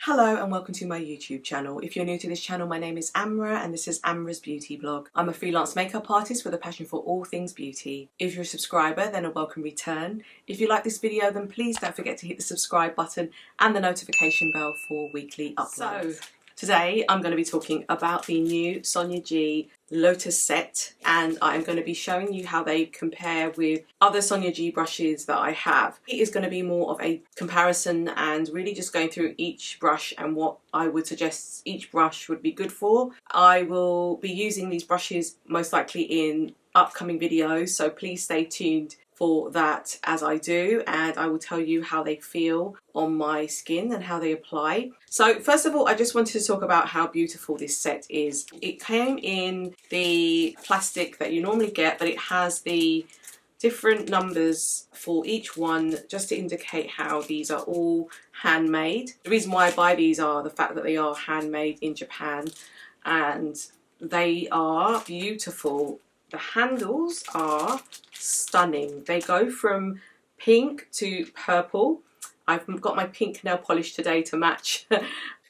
Hello and welcome to my YouTube channel. If you're new to this channel, my name is Amra and this is Amra's Beauty Blog. I'm a freelance makeup artist with a passion for all things beauty. If you're a subscriber, then a welcome return. If you like this video, then please don't forget to hit the subscribe button and the notification bell for weekly uploads. So today I'm going to be talking about the new Sonia G Lotus Set, and I'm going to be showing you how they compare with other Sonia G brushes that I have. It is going to be more of a comparison and really just going through each brush and what I would suggest each brush would be good for. I will be using these brushes most likely in upcoming videos, so please stay tuned for that as I do, and I will tell you how they feel on my skin and how they apply. So first of all, I just wanted to talk about how beautiful this set is. It came in the plastic that you normally get, but it has the different numbers for each one just to indicate how these are all handmade. The reason why I buy these are the fact that they are handmade in Japan and they are beautiful. The handles are stunning. They go from pink to purple. I've got my pink nail polish today to match.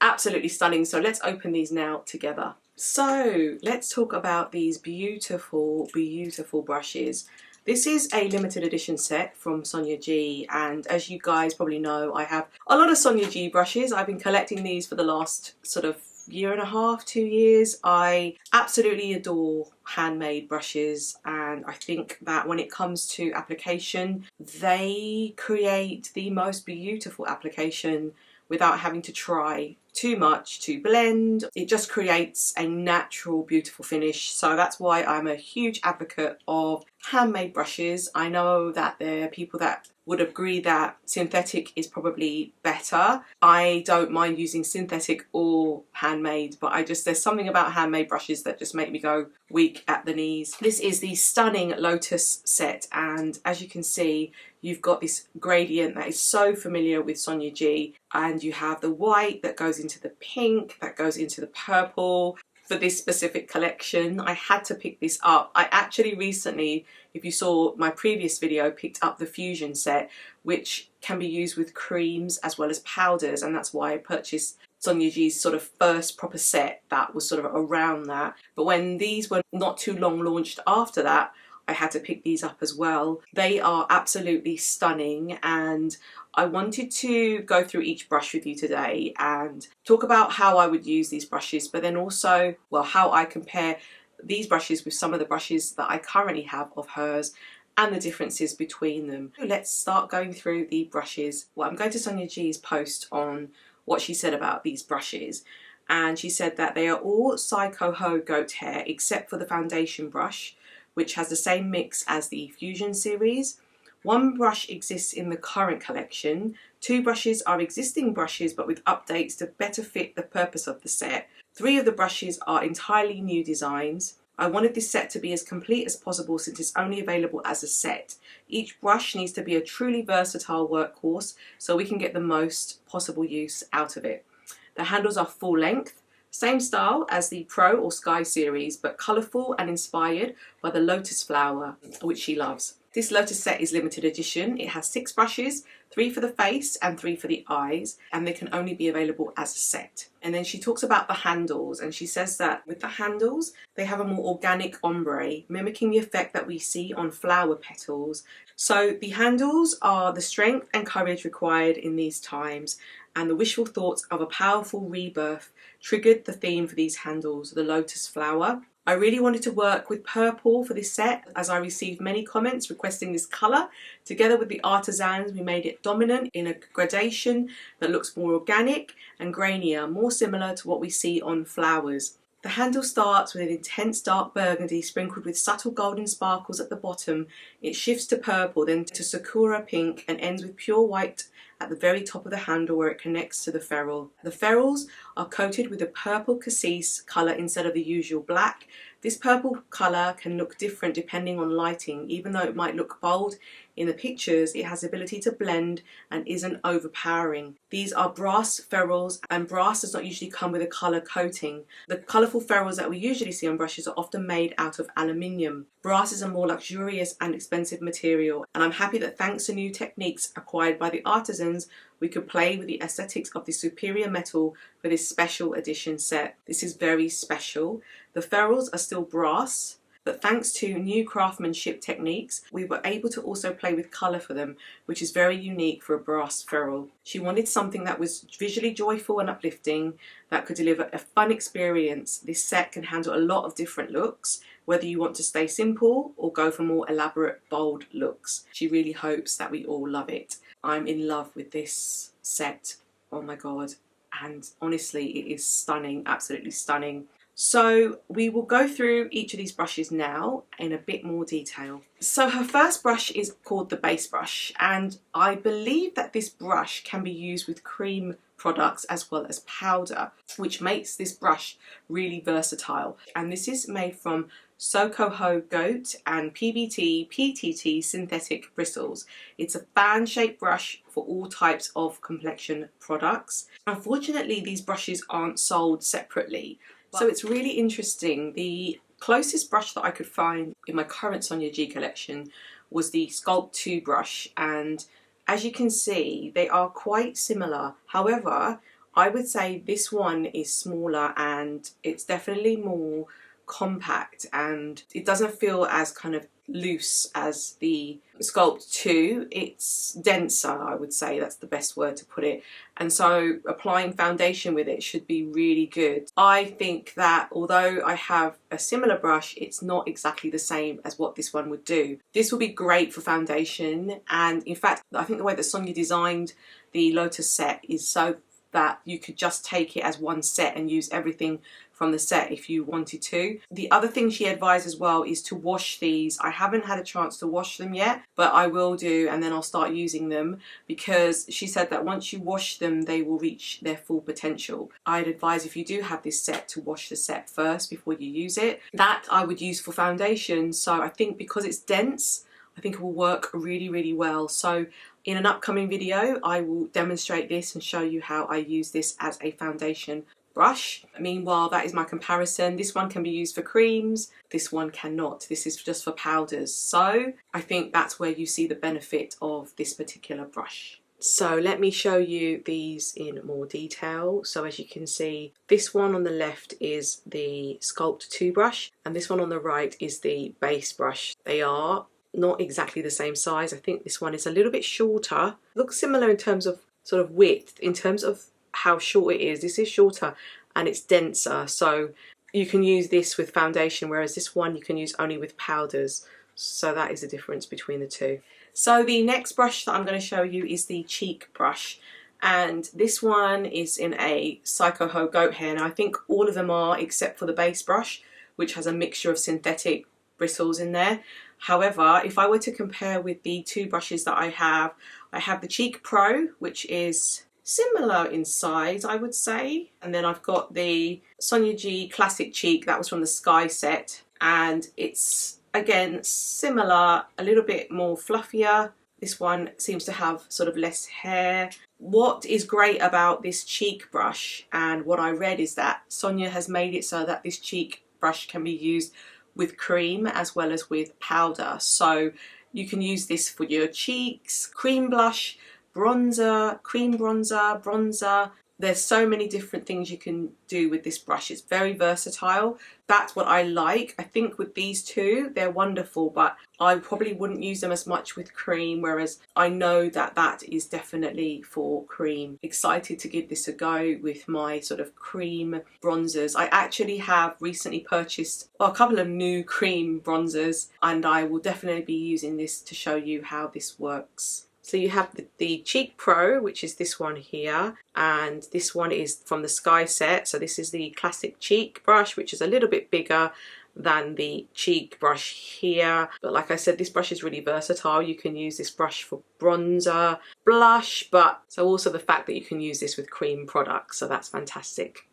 Absolutely stunning. So let's open these now together. So let's talk about these beautiful, beautiful brushes. This is a limited edition set from Sonia G, and as you guys probably know, I have a lot of Sonia G brushes. I've been collecting these for the last sort of year and a half, 2 years. I absolutely adore handmade brushes, and I think that when it comes to application, they create the most beautiful application without having to try too much to blend. It just creates a natural, beautiful finish. So that's why I'm a huge advocate of handmade brushes. I know that there are people that would agree that synthetic is probably better. I don't mind using synthetic or handmade, but there's something about handmade brushes that just make me go weak at the knees. This is the stunning Lotus set, and as you can see, you've got this gradient that is so familiar with Sonia G, and you have the white that goes into the pink, that goes into the purple. For this specific collection, I had to pick this up. I actually recently, if you saw my previous video, picked up the Fusion set, which can be used with creams as well as powders, and that's why I purchased Sonia G's sort of first proper set that was sort of around that. But when these were not too long launched after that, I had to pick these up as well. They are absolutely stunning, and I wanted to go through each brush with you today and talk about how I would use these brushes, but then also, well, how I compare these brushes with some of the brushes that I currently have of hers and the differences between them. Let's start going through the brushes. Well, I'm going to Sonia G's post on what she said about these brushes, and she said that they are all Psycho Ho goat hair except for the foundation brush, which has the same mix as the Fusion series. One brush exists in the current collection. 2 brushes are existing brushes but with updates to better fit the purpose of the set. 3 of the brushes are entirely new designs. I wanted this set to be as complete as possible since it's only available as a set. Each brush needs to be a truly versatile workhorse so we can get the most possible use out of it. The handles are full length, same style as the Pro or Sky series, but colourful and inspired by the lotus flower, which she loves. This Lotus set is limited edition. It has 6 brushes, 3 for the face and 3 for the eyes, and they can only be available as a set. And then she talks about the handles, and she says that with the handles, they have a more organic ombre, mimicking the effect that we see on flower petals. So the handles are the strength and courage required in these times, and the wishful thoughts of a powerful rebirth triggered the theme for these handles, the lotus flower. I really wanted to work with purple for this set as I received many comments requesting this colour. Together with the artisans, we made it dominant in a gradation that looks more organic and grainier, more similar to what we see on flowers. The handle starts with an intense dark burgundy sprinkled with subtle golden sparkles at the bottom. It shifts to purple, then to sakura pink, and ends with pure white at the very top of the handle where it connects to the ferrule. The ferrules are coated with a purple cassis colour instead of the usual black. This purple colour can look different depending on lighting. Even though it might look bold in the pictures, it has the ability to blend and isn't overpowering. These are brass ferrules, and brass does not usually come with a colour coating. The colourful ferrules that we usually see on brushes are often made out of aluminium. Brass is a more luxurious and expensive material, and I'm happy that thanks to new techniques acquired by the artisans hands, we could play with the aesthetics of the superior metal for this special edition set. This is very special. The ferrules are still brass, but thanks to new craftsmanship techniques, we were able to also play with colour for them, which is very unique for a brass ferrule. She wanted something that was visually joyful and uplifting, that could deliver a fun experience. This set can handle a lot of different looks, whether you want to stay simple or go for more elaborate, bold looks. She really hopes that we all love it. I'm in love with this set. Oh my god. And honestly, it is stunning, absolutely stunning. So we will go through each of these brushes now in a bit more detail. So her first brush is called the base brush, and I believe that this brush can be used with cream products as well as powder, which makes this brush really versatile. And this is made from Sokoho goat and PBT PTT synthetic bristles. It's a fan-shaped brush for all types of complexion products. Unfortunately, these brushes aren't sold separately. So it's really interesting. The closest brush that I could find in my current Sonia G collection was the Sculpt 2 brush, and as you can see, they are quite similar. However, I would say this one is smaller and it's definitely more compact, and it doesn't feel as kind of loose as the Sculpt 2. It's denser, I would say, that's the best word to put it, and so applying foundation with it should be really good. I think that although I have a similar brush, it's not exactly the same as what this one would do. This will be great for foundation, and in fact I think the way that Sonia designed the Lotus set is so that you could just take it as one set and use everything from the set if you wanted to. The other thing she advised as well is to wash these. I haven't had a chance to wash them yet, but I will do, and then I'll start using them, because she said that once you wash them they will reach their full potential. I'd advise, if you do have this set, to wash the set first before you use it. That I would use for foundation, so I think because it's dense, I think it will work really, really well. So in an upcoming video I will demonstrate this and show you how I use this as a foundation brush. Meanwhile, that is my comparison. This one can be used for creams, this one cannot. This is just for powders. So I think that's where you see the benefit of this particular brush. So let me show you these in more detail. So as you can see, this one on the left is the Sculpt 2 brush, and this one on the right is the base brush. They are not exactly the same size. I think this one is a little bit shorter. Looks similar in terms of sort of width, in terms of how short it is. This is shorter and it's denser, so you can use this with foundation, whereas this one you can use only with powders. So that is the difference between the two. So the next brush that I'm going to show you is the cheek brush, and this one is in a Sokoho goat hair. Now I think all of them are, except for the base brush, which has a mixture of synthetic bristles in there. However, if I were to compare with the two brushes that I have the Cheek Pro, which is similar in size, I would say, and then I've got the Sonia G Classic Cheek, that was from the Sky set, and it's again similar, a little bit more fluffier. This one seems to have sort of less hair. What is great about this cheek brush, and what I read, is that Sonia has made it so that this cheek brush can be used with cream as well as with powder. So you can use this for your cheeks, cream blush, bronzer, cream bronzer, bronzer. There's so many different things you can do with this brush. It's very versatile. That's what I like. I think with these two, they're wonderful, but I probably wouldn't use them as much with cream, whereas I know that that is definitely for cream. Excited to give this a go with my sort of cream bronzers. I actually have recently purchased a couple of new cream bronzers, and I will definitely be using this to show you how this works. So you have the Cheek Pro, which is this one here, and this one is from the Sky set. So this is the Classic Cheek brush, which is a little bit bigger than the cheek brush here. But like I said, this brush is really versatile. You can use this brush for bronzer, blush, but so also the fact that you can use this with cream products, so that's fantastic.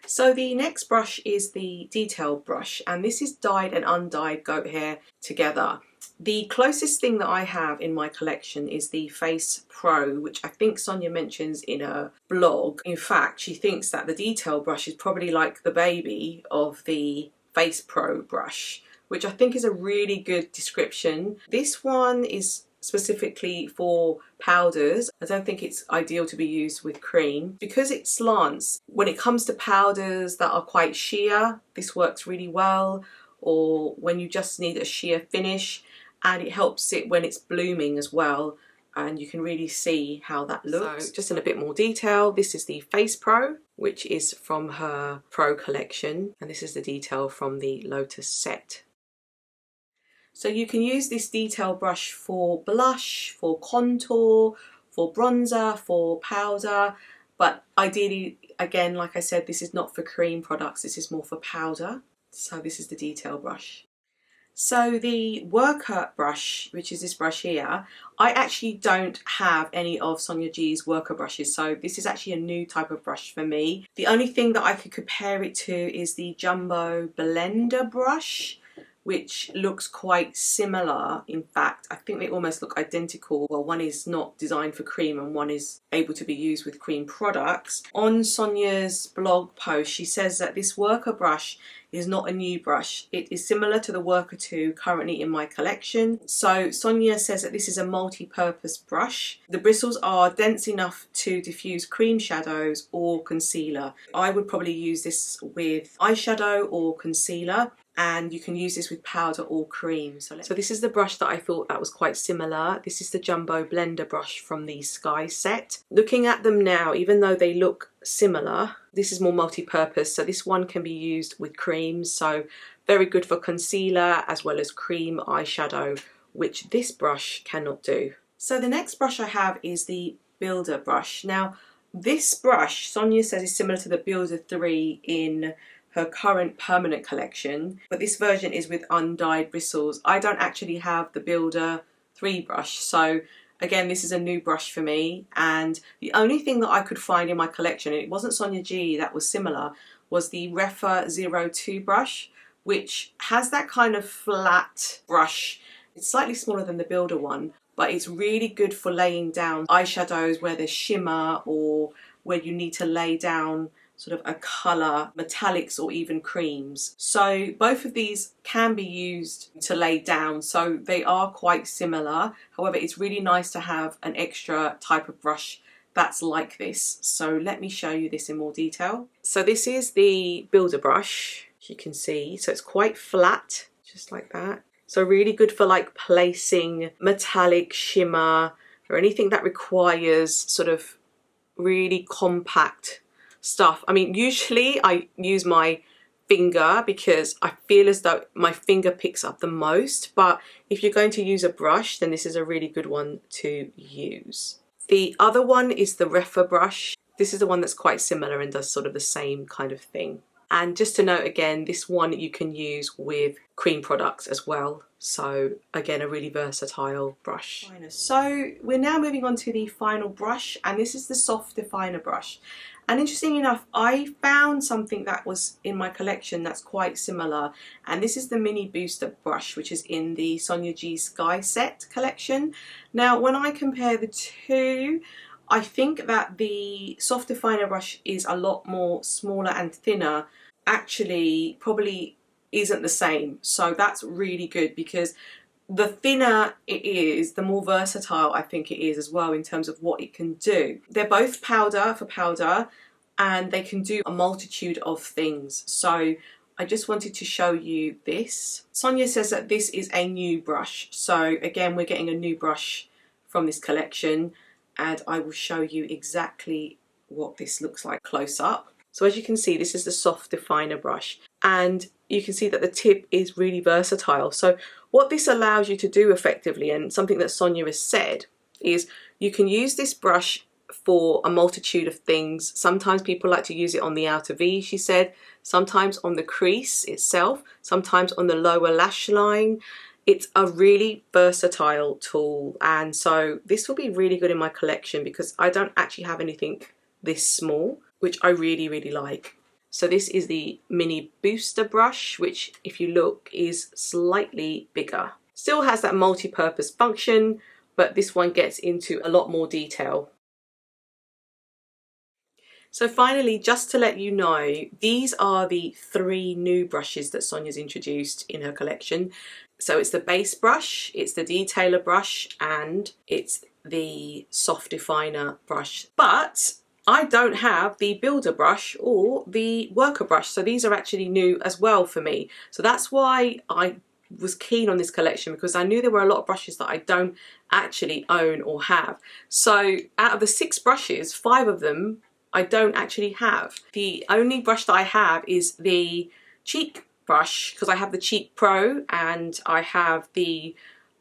So the next brush is the detail brush, and this is dyed and undyed goat hair together. The closest thing that I have in my collection is the Face Pro, which I think Sonia mentions in her blog. In fact, she thinks that the detail brush is probably like the baby of the Face Pro brush, which I think is a really good description. This one is specifically for powders. I don't think it's ideal to be used with cream because it slants. When it comes to powders that are quite sheer, this works really well, or when you just need a sheer finish, and it helps it when it's blooming as well, and you can really see how that looks. So just in a bit more detail, this is the Face Pro, which is from her Pro collection, and this is the detail from the Lotus Set. So you can use this detail brush for blush, for contour, for bronzer, for powder, but ideally, again, like I said, this is not for cream products, this is more for powder. So this is the detail brush. So the worker brush, which is this brush here, I actually don't have any of Sonia G's worker brushes, so this is actually a new type of brush for me. The only thing that I could compare it to is the Jumbo Blender brush, which looks quite similar. In fact, I think they almost look identical. Well, one is not designed for cream and one is able to be used with cream products. On Sonia's blog post, she says that this worker brush is not a new brush. It is similar to the Worker 2 currently in my collection. So Sonia says that this is a multi-purpose brush. The bristles are dense enough to diffuse cream shadows or concealer. I would probably use this with eyeshadow or concealer, and you can use this with powder or cream. So this is the brush that I thought that was quite similar. This is the Jumbo Blender brush from the Sky set. Looking at them now, even though they look similar, this is more multi-purpose. So this one can be used with creams, so very good for concealer as well as cream eyeshadow, which this brush cannot do. So the next brush I have is the Builder brush. Now this brush, Sonia says, is similar to the Builder 3 in her current permanent collection, but this version is with undyed bristles. I don't actually have the Builder 3 brush, so again, this is a new brush for me, and the only thing that I could find in my collection, and it wasn't Sonia G that was similar, was the Refa 02 brush, which has that kind of flat brush. It's slightly smaller than the Builder one, but it's really good for laying down eyeshadows where there's shimmer or where you need to lay down sort of a colour, metallics or even creams. So both of these can be used to lay down, so they are quite similar. However, it's really nice to have an extra type of brush that's like this. So let me show you this in more detail. So this is the Builder brush, as you can see. So it's quite flat, just like that. So really good for like placing metallic shimmer or anything that requires sort of really compact stuff. I mean, usually I use my finger because I feel as though my finger picks up the most, but if you're going to use a brush, then this is a really good one to use. The other one is the Refa brush. This is the one that's quite similar and does sort of the same kind of thing. And just to note again, this one you can use with cream products as well. So again, a really versatile brush. So we're now moving on to the final brush, and this is the Soft Definer brush. And interesting enough, I found something that was in my collection that's quite similar, and this is the Mini Booster brush, which is in the Sonia G Sky set collection. Now, when I compare the two, I think that the Soft Definer brush is a lot more smaller and thinner. Actually, probably isn't the same, so that's really good, because the thinner it is, the more versatile I think it is as well in terms of what it can do. They're both powder for powder, and they can do a multitude of things. So I just wanted to show you this. Sonia says that this is a new brush. So again, we're getting a new brush from this collection, and I will show you exactly what this looks like close up. So as you can see, this is the Soft Definer brush, and you can see that the tip is really versatile. So what this allows you to do effectively, and something that Sonia has said, is you can use this brush for a multitude of things. Sometimes people like to use it on the outer V, she said, sometimes on the crease itself, sometimes on the lower lash line. It's a really versatile tool, and so this will be really good in my collection because I don't actually have anything this small, which I really, really like. So this is the Mini Booster brush, which if you look is slightly bigger. Still has that multi-purpose function, but this one gets into a lot more detail. So finally, just to let you know, these are the 3 new brushes that Sonia's introduced in her collection. So it's the base brush, it's the detailer brush, and it's the soft definer brush. But I don't have the builder brush or the worker brush, so these are actually new as well for me. So that's why I was keen on this collection, because I knew there were a lot of brushes that I don't actually own or have. So out of the 6 brushes, 5 of them I don't actually have. The only brush that I have is the cheek brush, because I have the cheek pro and I have the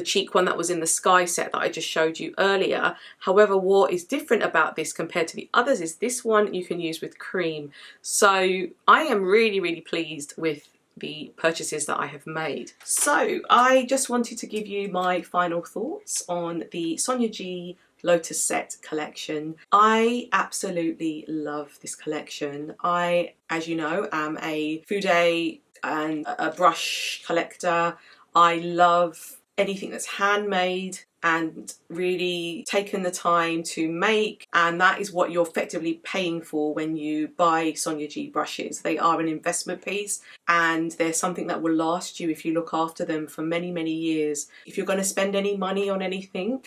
cheek one that was in the sky set that I just showed you earlier. However, what is different about this compared to the others is this one you can use with cream. So I am really pleased with the purchases that I have made. So I just wanted to give you my final thoughts on the Sonia G Lotus Set collection. I absolutely love this collection. I, as you know, am a foodie and a brush collector. I love anything that's handmade and really taken the time to make, and that is what you're effectively paying for when you buy Sonia G brushes. They are an investment piece, and they're something that will last you if you look after them for many years. If you're going to spend any money on anything,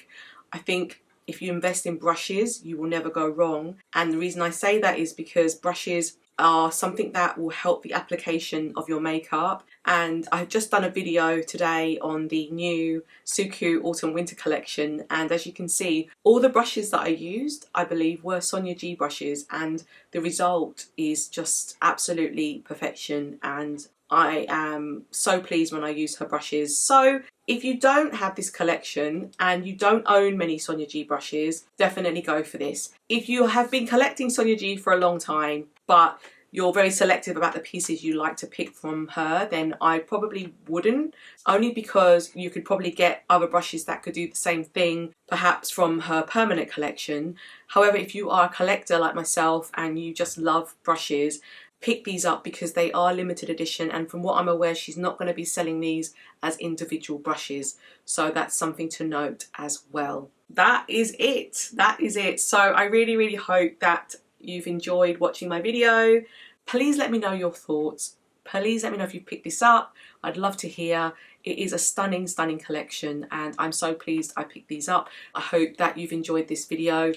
I think if you invest in brushes, you will never go wrong. And the reason I say that is because brushes are something that will help the application of your makeup. And I've just done a video today on the new Suku Autumn Winter collection, and as you can see, all the brushes that I used, I believe, were Sonia G brushes, and the result is just absolutely perfection, and I am so pleased when I use her brushes. So if you don't have this collection and you don't own many Sonia G brushes, definitely go for this. If you have been collecting Sonia G for a long time, but you're very selective about the pieces you like to pick from her, then I probably wouldn't, only because you could probably get other brushes that could do the same thing, perhaps from her permanent collection. However, if you are a collector like myself and you just love brushes, pick these up because they are limited edition, and from what I'm aware, she's not going to be selling these as individual brushes, so that's something to note as well. That is it. That is it. So I really hope that you've enjoyed watching my video. Please let me know your thoughts. Please let me know if you picked this up. I'd love to hear. It is a stunning collection, and I'm so pleased I picked these up. I hope that you've enjoyed this video.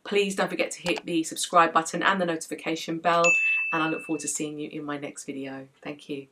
Please don't forget to hit the subscribe button and the notification bell, and I look forward to seeing you in my next video. Thank you.